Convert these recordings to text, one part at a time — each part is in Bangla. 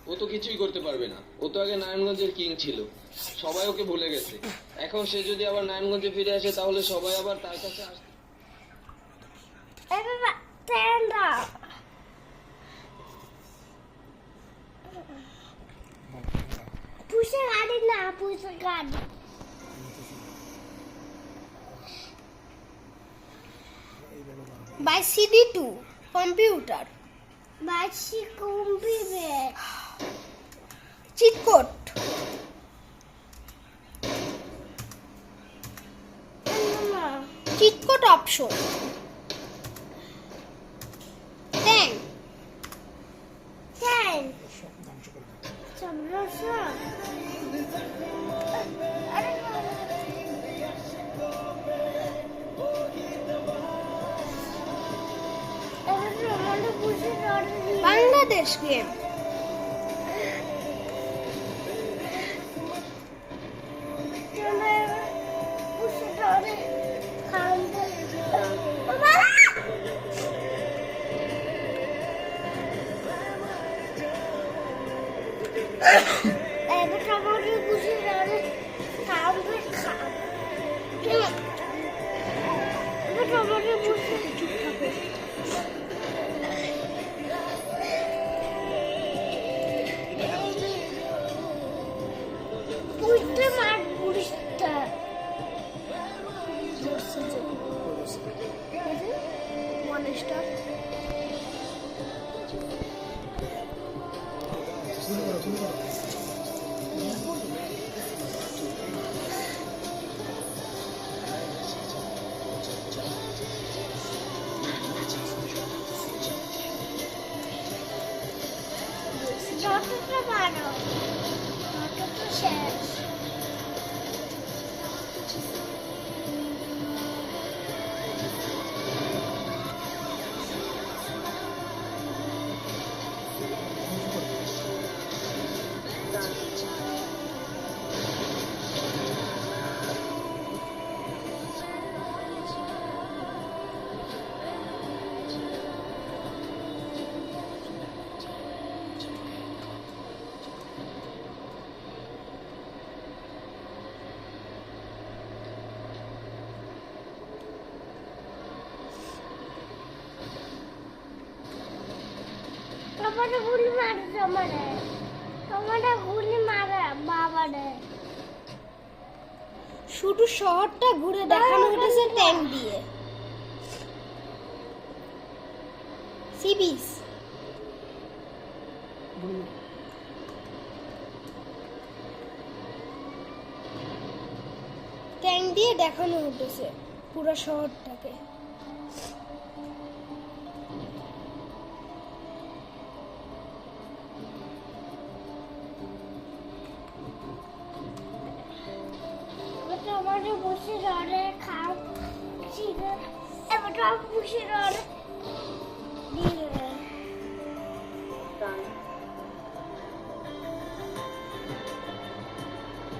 ও তো কিছুই করতে পারবে না। ও তো আগে নারায়ণগঞ্জের কিং ছিল, সবাই ওকে ভুলে গেছে। এখন সে যদি আবার নারায়ণগঞ্জে ফিরে আসে তাহলে সবাই আবার তার কাছে আসবে। পুষে গাড়ি না, পুষে গাড়ি। By CD2 computer. বাসি computer. Cheat code. Cheat code option. Then Bangladesh game. One star. যতটা পারো ততটা শেষ। টমেটো গুলি মারে জমারে, টমেটো গুলি মারে বাবারে। শুধু শহরটা ঘুরে দেখানো হয়েছে ট্যাঙ্ক দিয়ে। Sea beach. ট্যাঙ্ক দিয়ে দেখানো হতেছে পুরো শহরটাকে। টমেটো বসে রড়ে খাও ছিঁড়ে, এবার টমেটো বসে রড়ে দিয়ে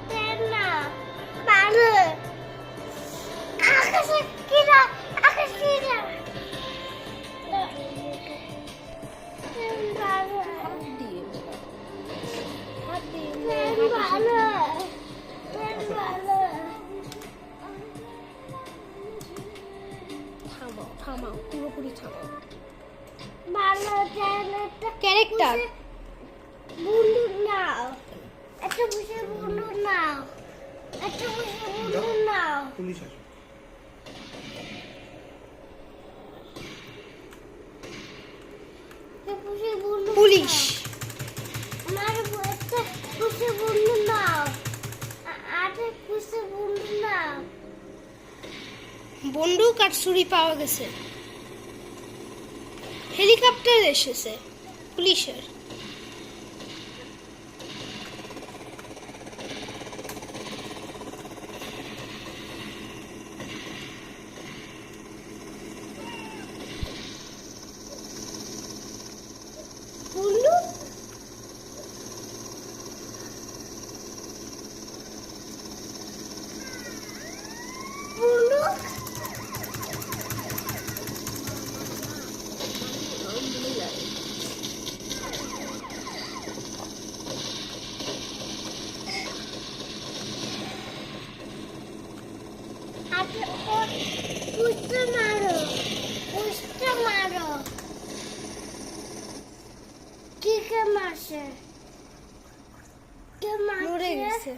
দেন না ভালো। আকাশে কিরা, আকাশ কিরা ভালো ভালো ভালো। থামাও পুরোপুরি থামাও। ভালো চ্যানেলটা ক্যারেক্টার বন্ধু নাও, একটা বসে বন্ধু নাও, একটা বসে বন্ধু নাও। পুলিশ আছে। একটা বসে বন্ধু পুলিশ। আমার একটা বসে বন্ধু নাও, আরে বসে বন্ধু নাও। বন্দুক আর ছুরি পাওয়া গেছে। হেলিকপ্টার এসেছে পুলিশের। বন্ধু বন্ধু কে মারছে? কে মরে মারছে? গেছে।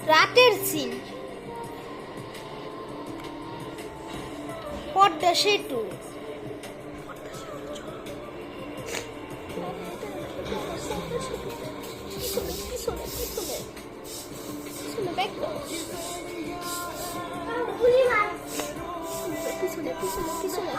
রাতের সিন, পদ্মা সেতু। গুলি মার। পিছনে।